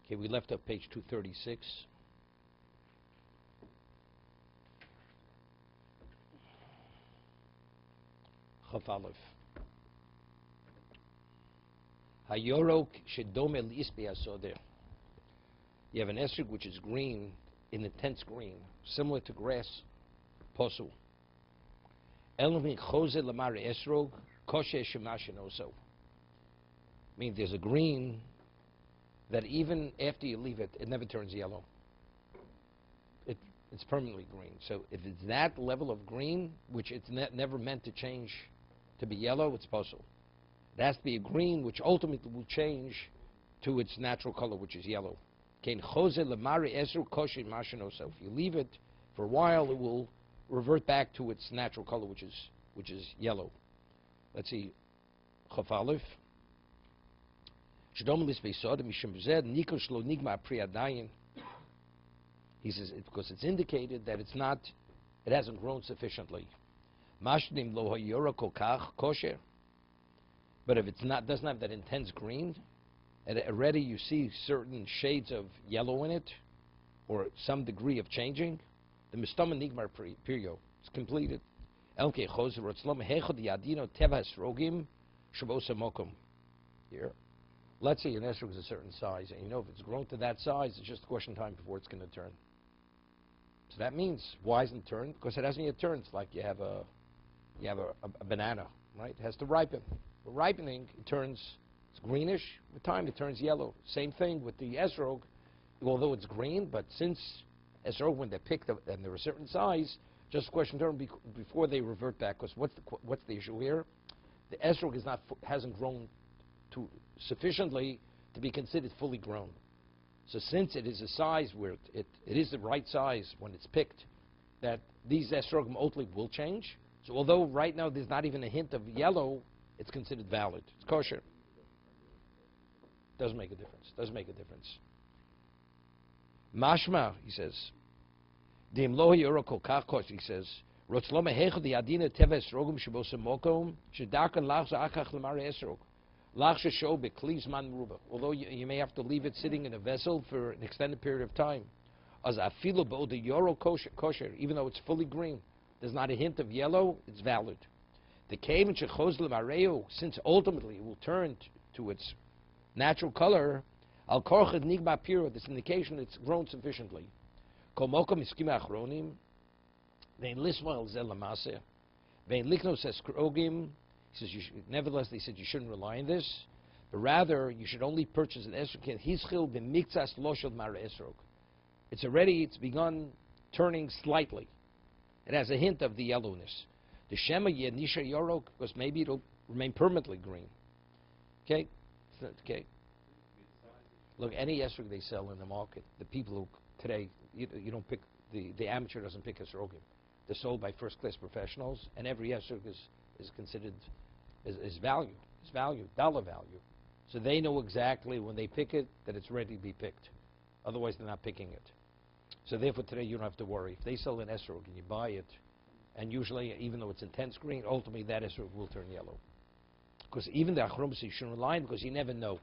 Okay, we left up page 236. Chaf Aleph. Hayorok shedome li'isbi asodeh. You have an esrog which is green, in intense green, similar to grass, posul. Elvin chose lamar esrog koshe shemashin also. Means there's a green that even after you leave it, it never turns yellow. It's permanently green. So if it's that level of green, which it's never meant to change to be yellow, it's posul. It has to be a green which ultimately will change to its natural color, which is yellow. If you leave it for a while, it will revert back to its natural color, which is yellow. Let's see. Chaf Aleph. He says because it's indicated that it hasn't grown sufficiently. But if it doesn't have that intense green, and already you see certain shades of yellow in it, or some degree of changing, the mistama nigmar period is completed. Here. Let's say an esrog is a certain size, and you know if it's grown to that size, it's just a question of time before it's going to turn. So that means, why isn't it turned? Because it hasn't yet turned. It's like you have a banana, right? It has to ripen. But ripening, it turns, it's greenish. With time, it turns yellow. Same thing with the esrog, although it's green, but since esrog, when they're picked up and they're a certain size, just a question of time before they revert back. Because what's the issue here? The esrog hasn't grown sufficiently to be considered fully grown. So since it is a size where it is the right size when it's picked, that these esrogim ultimately will change. So although right now there's not even a hint of yellow, it's considered valid. It's kosher. Doesn't make a difference. Doesn't make a difference. Mashma, he says. He says. Although you may have to leave it sitting in a vessel for an extended period of time. Even though it's fully green, there's not a hint of yellow, it's valid. Since ultimately it will turn to its natural color, this indication it's grown sufficiently. He says, nevertheless, they said you shouldn't rely on this, but rather you should only purchase an esrog. It's begun turning slightly. It has a hint of the yellowness. The shema yenisha yorok, because maybe it'll remain permanently green. Okay, okay. Look, any esrog they sell in the market, the people who today you don't pick the amateur doesn't pick esrogim. They're sold by first-class professionals, and every esrog is considered is value. It's value, dollar value. So they know exactly when they pick it that it's ready to be picked. Otherwise, they're not picking it. So therefore, today you don't have to worry. If they sell an esrog and you buy it, and usually, even though it's intense green, ultimately that esrog will turn yellow. Because even the achromis you shouldn't rely on because you never know.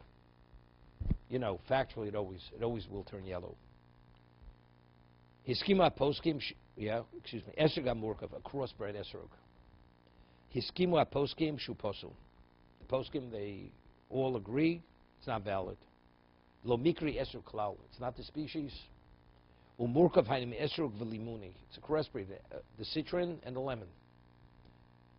You know, factually, it always will turn yellow. His schema poskim, esrog amurkav, a crossbred esrog. His schema poskim shu posul. The poskim, they all agree it's not valid. Lo mikri esrog klal, it's not the species. Umurkav hanim esrog v'limuni, it's a crossbreed, the citron and the lemon.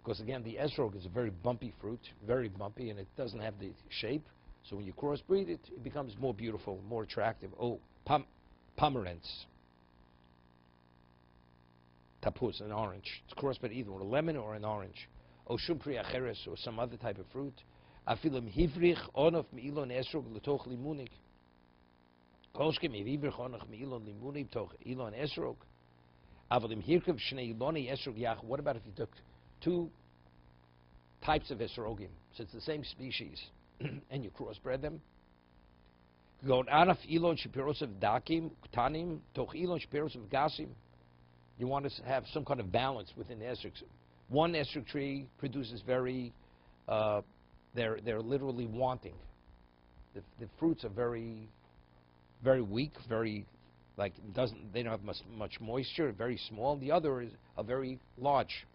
Because again, the esrog is a very bumpy fruit, very bumpy, and it doesn't have the shape. So when you crossbreed it, it becomes more beautiful, more attractive. Oh, pomeranz. Tapuz, an orange. It's crossbred either with a lemon or an orange. O shumpri acheres, or some other type of fruit. Afilim hivrich onof meilon esrog letoch limunik. Koskim hivrich onof meilon limunik toch ilon esrog. Avalim hirkev shnei iloni esrog yach. What about if you took two types of esrogim? So it's the same species, and you crossbred them. Gon anaf ilon shipiros of dakim tanim toch ilon shipiros of gasim. You want to have some kind of balance within the esrog. One esrog tree produces very, they're literally wanting. The fruits are very very weak, very like they don't have much moisture, very small. The other is a very large.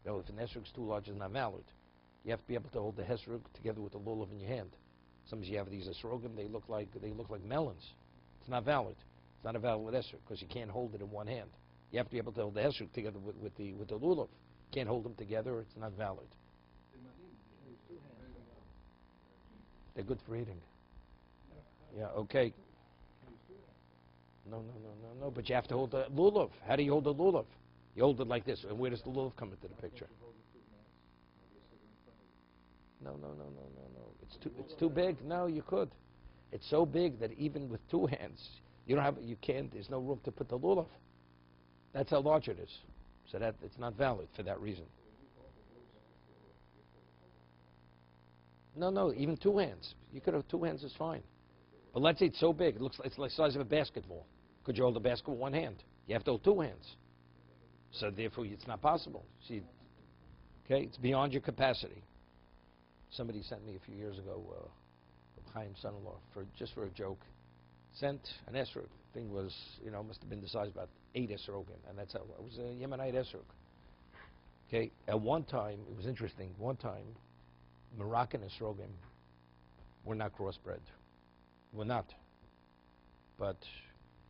You know, if an esrog is too large, it's not valid. You have to be able to hold the esrog together with the lulav in your hand. Sometimes you have these esrogim, they look like melons. It's not valid. It's not a valid esrog because you can't hold it in one hand. You have to be able to hold the esrog together with the lulav. You can't hold them together. It's not valid. They're good for eating. Yeah. Okay. No. But you have to hold the lulav. How do you hold the lulav? You hold it like this. And where does the lulav come into the picture? No. It's too big. No, you could. It's so big that even with two hands, you can't. There's no room to put the lulav. That's how large it is. So that it's not valid for that reason. No. Even two hands. You could have two hands is fine. But let's say it's so big. It's like the size of a basketball. Could you hold a basketball with one hand? You have to hold two hands. So therefore, it's not possible. See, okay, it's beyond your capacity. Somebody sent me a few years ago, Chaim's son-in-law, just for a joke, sent an esrog. Thing was, must have been the size of about 8 esrogim, and that's how it was a Yemenite esrog. Okay, at one time, it was interesting. One time, Moroccan esrogim were not crossbred. Were not. But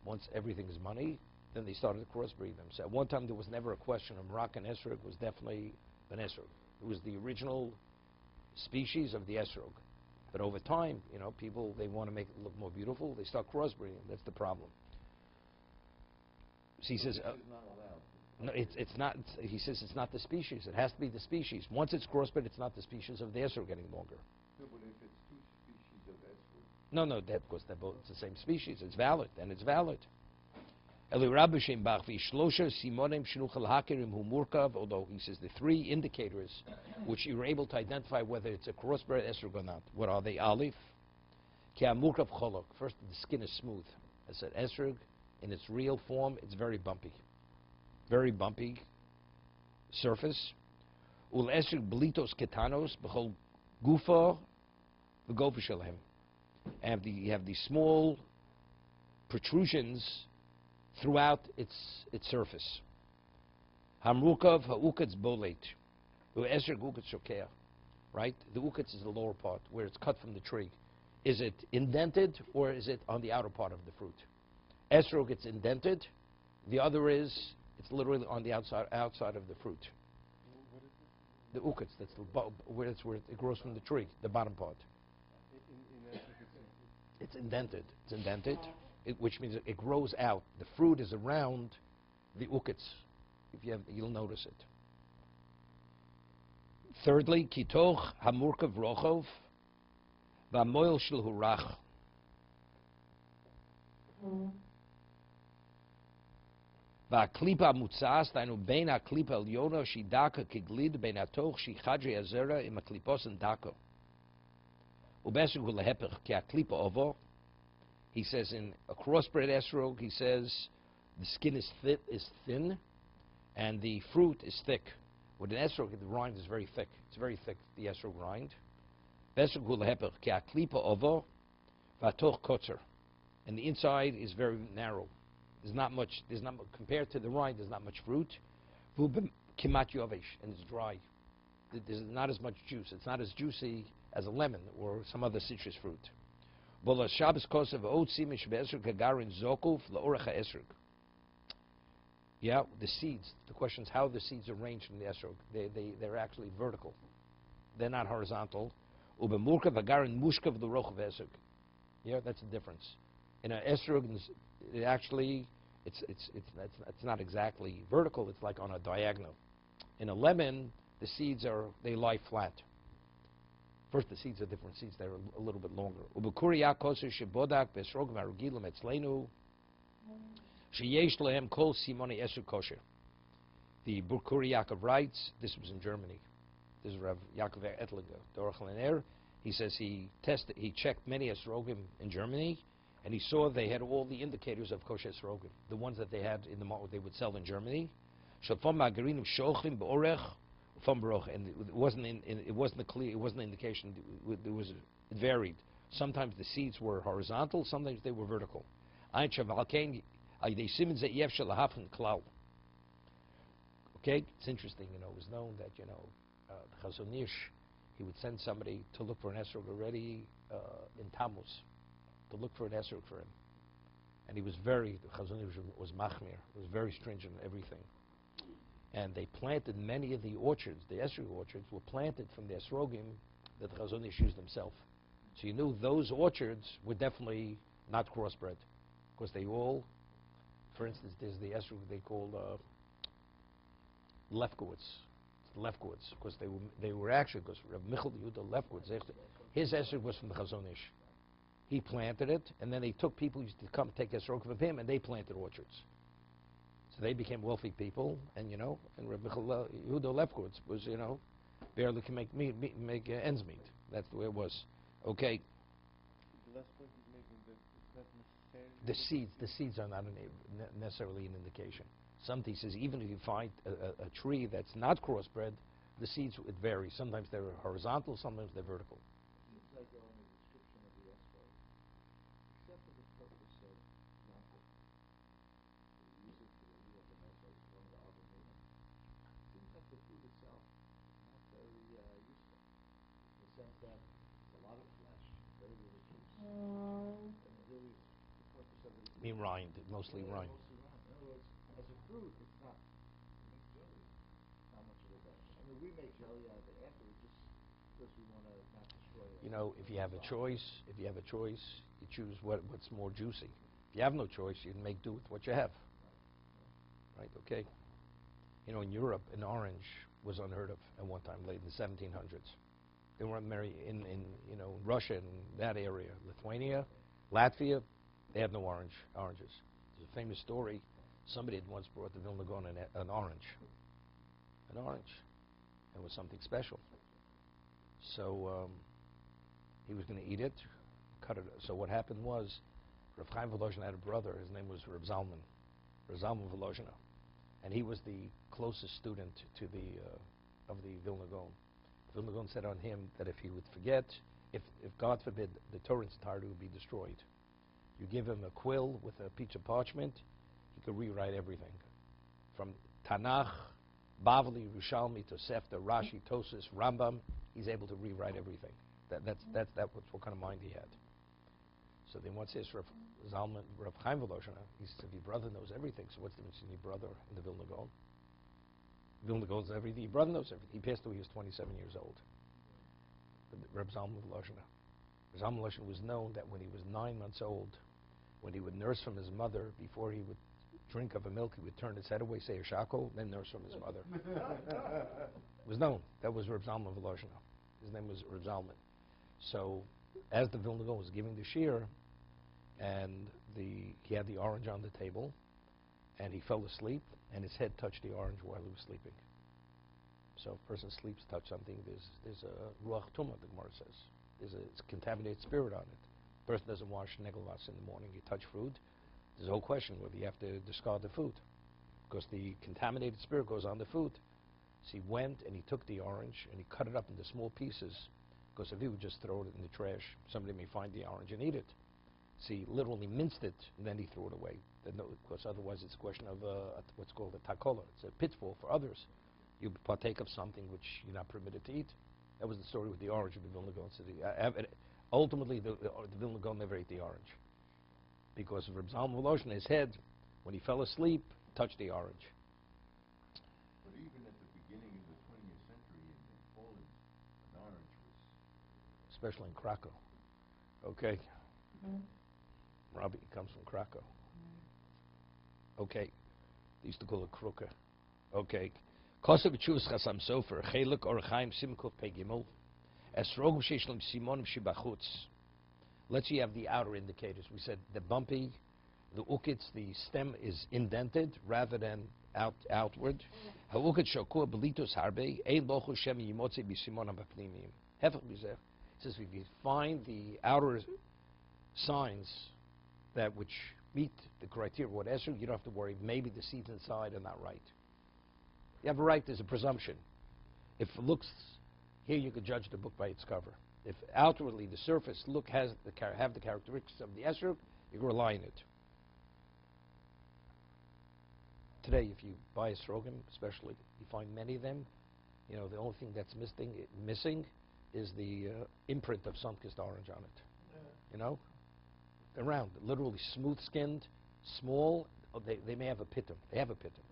once everything is money, then they started to crossbreed them. So at one time, there was never a question. A Moroccan esrog was definitely an esrog. It was the original species of the esrog. But over time, people, they want to make it look more beautiful. They start crossbreeding. That's the problem. So he says, no, it's not. He says it's not the species. It has to be the species. Once it's crossbred, it's not the species of the esrog any longer. No, but if it's two species of esrog. No, because they're both the same species. It's valid, and it's valid. Although he says the 3 indicators which you're able to identify whether it's a crossbred esrog or not. What are they? Aleph, first, the skin is smooth. I said esrog, in its real form, it's very bumpy. Very bumpy surface. Ul esrog belitos ketanos b'chol gufa v'gofa shalhem. And you have these small protrusions throughout its surface. Hamrukav ha'ukatz bolet. Esrog ukatz shokea. Right? The ukatz is the lower part, where it's cut from the tree. Is it indented, or is it on the outer part of the fruit? Esrog, it's indented. The other is, it's literally on the outside of the fruit. What is it? The ukatz, that's where it grows from the tree, the bottom part. In esrog, It's indented. It's indented. Which means it grows out. The fruit is around the ukatz. You'll notice it. Thirdly, kitoch hamurkav rochov v'amoil shel hurach. V'aklipa mutzas dainu bein aklipa elyono shidaka kiglid bein atoch shichadri azera im aklipos and dako. Ubesuk ulehepech ki aklipa ovo. He says in a crossbred esrog, he says the skin is thin, and the fruit is thick. With an esrog, the rind is very thick. It's very thick, the esrog rind. And the inside is very narrow. There's not much, compared to the rind, there's not much fruit. And it's dry. There's not as much juice. It's not as juicy as a lemon or some other citrus fruit. Yeah, the seeds. The question is how the seeds are arranged in the esrog. They're actually vertical. They're not horizontal. Yeah, that's the difference. In an esrog, it's not exactly vertical. It's like on a diagonal. In a lemon, the seeds lie flat. First, the seeds are different seeds. They're a little bit longer. The Bukuri Yaakov writes, this was in Germany. This is Rav Yaakov Ettlinger, Dorach. He says he checked many esrogim in Germany, and he saw they had all the indicators of kosher esrogim, the ones that they had in the market they would sell in Germany. And it wasn't an indication. It varied Sometimes the seeds were horizontal, sometimes they were vertical. Okay, it's interesting, it was known that, the Chazon Ish, he would send somebody to look for an esrog already in Tammuz, to look for an esrog for him. And he was the Chazon Ish was machmir, was very stringent in everything. And they planted many of the orchards, the esrog orchards, were planted from the esrogim that the Chazon Ish used himself. So you knew those orchards were definitely not crossbred, because they all, for instance, there's the esrog they call Lefkowitz. It's the Lefkowitz, because they were actually, because Rav Michal Yehuda Lefkowitz, his esrog was from the Chazon Ish. He planted it, and then they took people who used to come take esrog from him, and they planted orchards. So they became wealthy people, and and Rav Michal Yehuda Lefkowitz was, barely can make ends meet. That's the way it was. Okay. The last point he's making, that it's not necessarily... The seeds are not necessarily an indication. Somebody says even if you find a tree that's not crossbred, the seeds, it varies. Sometimes they're horizontal, sometimes they're vertical. Seems like on the description of the esrog, except for the purpose of Yankov, they use it for the lulav and also it's one of the Avamina. Seems like the food itself is not very useful, in the sense that it's a lot of flesh, very little juice, and really the purpose of it is... I mean rind, mostly rind. Mostly rind. In other words, as a fruit, it's not, to make jelly, not much of a benefit. I mean, we make jelly out of it afterwards just because we want to not destroy it. If you have a choice, you choose what's more juicy. If you have no choice, you make do with what you have. Right, okay? In Europe, an orange was unheard of at one time, late in the 1700s. They weren't married in Russia and that area, Lithuania, Latvia, they had no oranges. There's a famous story, somebody had once brought to Vilna Gaon an orange. An orange. It was something special. So he was going to eat it, cut it. So what happened was, Rav Chaim Volozhiner had a brother. His name was Rav Zalman Volozhiner, and he was the closest student to of the Vilna Gaon. The Vilna Gaon said on him that if he would forget, if God forbid, the Torah entirety would be destroyed, you give him a quill with a piece of parchment, he could rewrite everything, from Tanakh, Bavli, Rishalmi, Tosefta, Rashi, Tosas, Rambam. He's able to rewrite everything. That's what kind of mind he had. So then once says Rav Chaim Volozhiner, he said, your brother knows everything, so what's the difference between your brother and the Vilna Gaon? Vilna Gaon knows everything, your brother knows everything. He passed away, he was 27 years old. But Rav Zalman Volozhiner. Rav Zalman Volozhiner was known that when he was 9 months old, when he would nurse from his mother, before he would drink of a milk, he would turn his head away, say a shackle, then nurse from his mother. It was known. That was Rav Zalman Volozhiner. His name was Rav Zalman. So, as the Vilna Gaon was giving the shir, and he had the orange on the table, and he fell asleep, and his head touched the orange while he was sleeping. So, if a person sleeps, touch something, there's a ruach tumah, the Gemara says. It's a contaminated spirit on it. The person doesn't wash negelas in the morning, you touch food. There's a whole question whether you have to discard the food, because the contaminated spirit goes on the food. So he went and he took the orange and he cut it up into small pieces, because if he would just throw it in the trash, somebody may find the orange and eat it. So he literally minced it and then he threw it away. Because otherwise it's a question of what's called a takola. It's a pitfall for others. You partake of something which you're not permitted to eat. That was the story with the orange of the Vilna Gaon. So ultimately, the Vilna Gaon never ate the orange, because Rav Zalman Volozhiner, his head, when he fell asleep, touched the orange. But even at the beginning of the 20th century in Poland, an orange was... Especially in Krakow. Okay. Robbie comes from Krakow. Okay. They used to call it kruka. Okay. Kosev Chuvas Chasam Sofer, Chelik or Chaim Simkov Pegimel, Esrogum Sheshlam Simonim Shibachutz. Let's see, you have the outer indicators. We said the bumpy, the ukitz, the stem is indented rather than outward. Ha'ukit shokua belitos harbe, ein lochu shem yimotze b'simonam b'pnimiyim. Hefech b'zeh. It says if you find the outer signs that which meet the criteria of what esrog, you don't have to worry. Maybe the seeds inside are not right. You have a right, there's a presumption. If it looks, here you could judge the book by its cover. If outwardly the surface have the characteristics of the esrog, you can rely on it. Today, if you buy a esrogim, especially, you find many of them. You know, the only thing that's missing is the imprint of sun-kissed orange on it. You know, they're round, literally smooth-skinned, small. Oh, they may have a pitum. They have a pitum,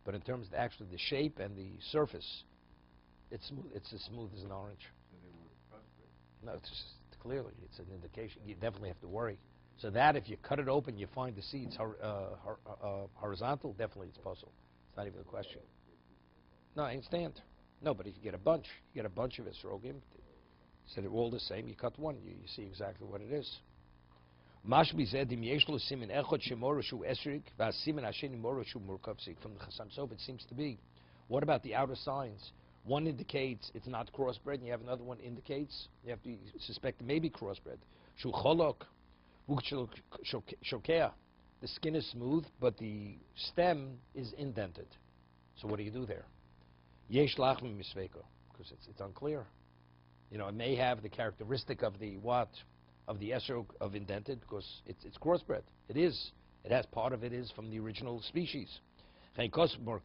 but in terms of actually the shape and the surface, it's smooth. It's as smooth as an orange. So they were crossbred. No, it's just, clearly it's an indication. You definitely have to worry. So that if you cut it open, you find the seeds horizontal. Definitely, it's possible. It's not even a question. No, I understand. No, but if you get a bunch, of esrogim. So they're all the same. You cut one, you see exactly what it is. From the Chasam Sof, it seems to be. What about the outer signs? One indicates it's not crossbred, and you have another one indicates you have to suspect it may be crossbred. Shu cholok, shokea. The skin is smooth, but the stem is indented. So what do you do there? Yesh lachim misveko, because it's unclear. You know, it may have the characteristic of the of the esrog of indented, because it's crossbred. It is. It has part of it is from the original species. The Gemara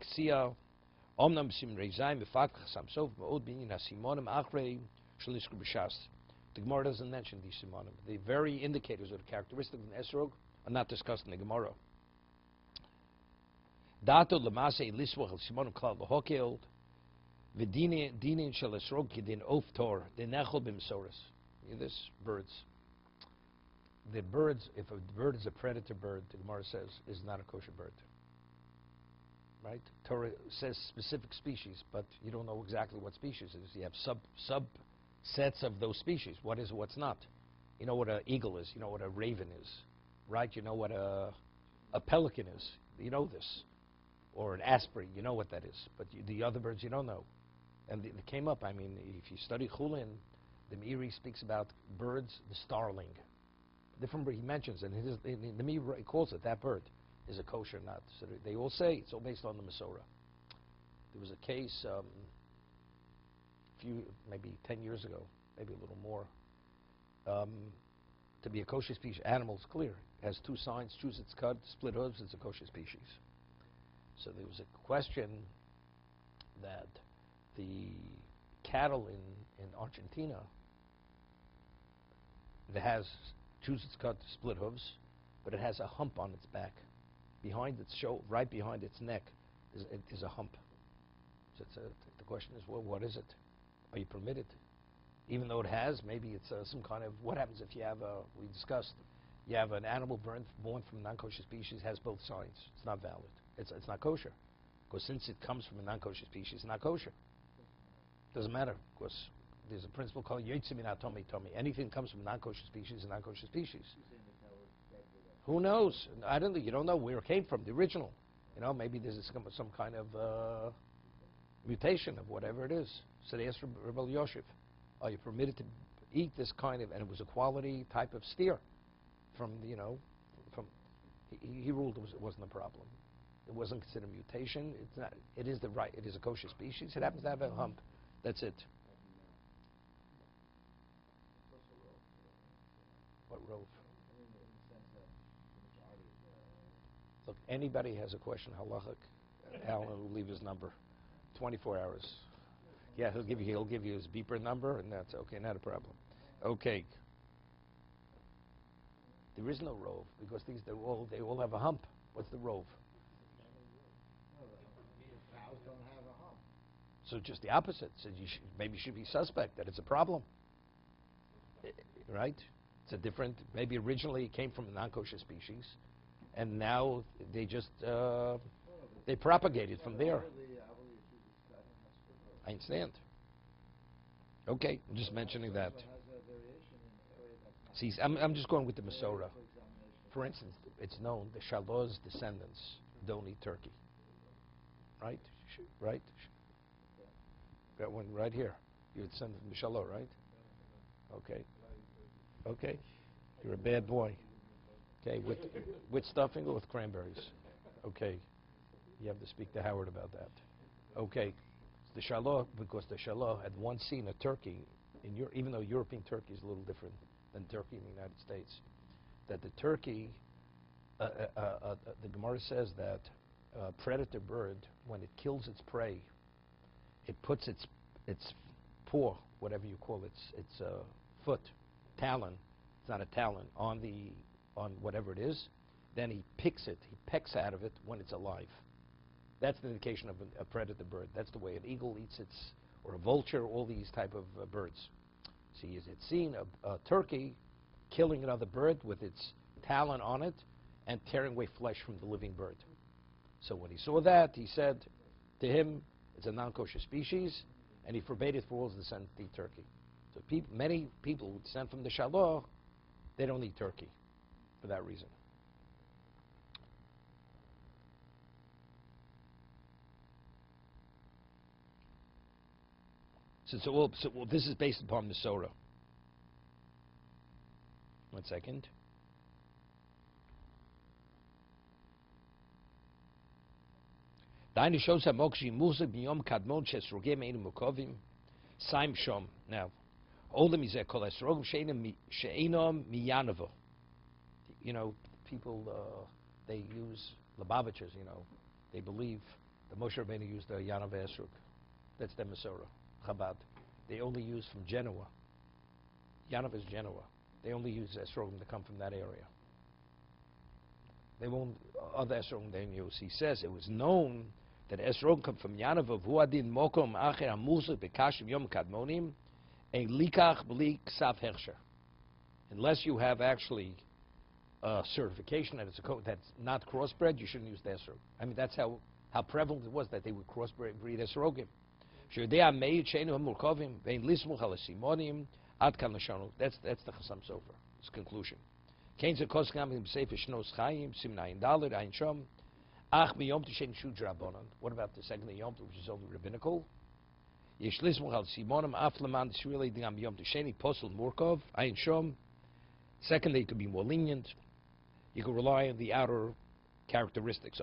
doesn't mention these simonim. The very indicators or the characteristics of an esrog are not discussed in the Gemara. Dato l'masei liswach el simonim klal l'hokel v'dinin shel esrog kidin oftor denechol b'msoras. This birds. The birds, if a bird is a predator bird, the Gemara says, is not a kosher bird. Right? Torah says specific species, but you don't know exactly what species it is. You have subsets of those species. What is, what's not. You know what an eagle is. You know what a raven is. Right? You know what a pelican is. You know this. Or an osprey. You know what that is. But the other birds you don't know. And they came up. I mean, if you study Chulin, the Meiri speaks about birds, the starling. Different bird he mentions, and the Meiri calls it, that bird is a kosher nut. So they all say it's all based on the Masorah. There was a case maybe 10 years ago, maybe a little more. To be a kosher species, animal's clear. It has two signs, choose its cut, split hooves, it's a kosher species. So there was a question that the cattle in Argentina that has choose its cut, split hooves, but it has a hump on its back. Behind its right behind its neck is a hump. So the question is, well, what is it? Are you permitted? Even though it has, maybe it's some kind of, what happens if you have we discussed, you have an animal born from a non-kosher species, has both signs. It's not valid. It's not kosher. Because since it comes from a non-kosher species, it's not kosher. Doesn't matter, because there's a principle called yotzim min hatomi tomi. Anything that comes from a non-kosher species is a non-kosher species. Who knows? I don't know. You don't know where it came from, the original. You know, maybe there's some kind of mutation of whatever it is. So they asked Rabbi Yosef, are you permitted to eat this kind of, and it was a quality type of steer from, he ruled it wasn't a problem. It wasn't considered mutation. It's not. It is it is a kosher species. It happens to have a hump. That's it. What rove? Look, anybody has a question, halachic, Alan will leave his number. 24 hours. Yeah, he'll give you his beeper number, and that's okay, not a problem. Okay. There is no rove because they all have a hump. What's the rove? Cows don't have a hump. So just the opposite. So maybe you should be suspect that it's a problem. Right? It's a different, maybe originally it came from a non-kosher species, and now they just, they propagated from there. I understand. Okay, I'm just mentioning that. See, I'm just going with the Masorah. For instance, it's known the Shalah's descendants don't eat turkey. Right? Right? Got one right here. You're a descendant from Shalah, right? Okay. Okay. You're a bad boy. Okay, with stuffing or with cranberries? Okay. You have to speak to Howard about that. Okay. The Shalah, because the Shalah had once seen a turkey even though European turkey is a little different than turkey in the United States, that the turkey, the Gemara says that a predator bird, when it kills its prey, it puts its paw, whatever you call it, its foot, talon, it's not a talon, on whatever it is, then he pecks out of it when it's alive. That's the indication of a predator bird. That's the way an eagle eats its, or a vulture, all these type of birds. See, it's seen a turkey killing another bird with its talon on it and tearing away flesh from the living bird. So when he saw that, he said to him, it's a non-kosher species, and he forbade it for all his descendants to eat turkey. So many people who descend from the Shalom, they don't eat turkey for that reason. So this is based upon the Sorah. One second. Now, people, they use Lubavitchers, they believe that Moshe Rabbeinu used the Yanav Esrog. That's their Masorah, Chabad. They only use from Genoa. Yanav is Genoa. They only use Esrogim that come from that area. They won't, other Esrogim they use. He says it was known that Esrogim come from Yanav of Huadin Mokom Acher Hamuzah Bekashim Yom Kadmonim and Likach Bli Ksav Hersher. Unless you have actually certification that it's a code that's not crossbred, you shouldn't use the Esrog. I mean, that's how prevalent it was that they would crossbreed Esrogim. That's the Chassam Sofer. It's conclusion. What about the second Yom Tov, which is only rabbinical? Secondly, it could be more lenient. You could rely on the outer characteristics.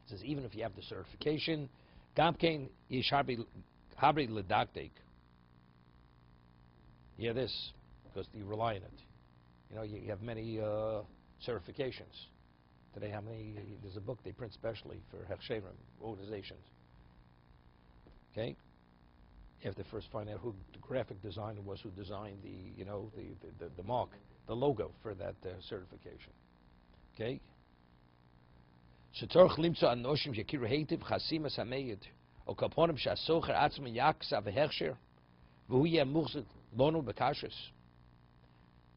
It says even if you have the certification, Gamkein Yisharbi Habri Ledaktek. You hear this? Because you rely on it. You have many certifications. Today, there's a book they print specially for Hechsherim organizations. Okay? You have to first find out who the graphic designer was who designed the mark, the logo for that certification. Okay? שתורך למצוא אנושים שיכירו היטב חסימס המייד או כפונים שהסוחר עצמו יקסה והכשר והוא יהיה מוחזק לנו בקשרס.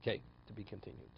Okay, to be continued.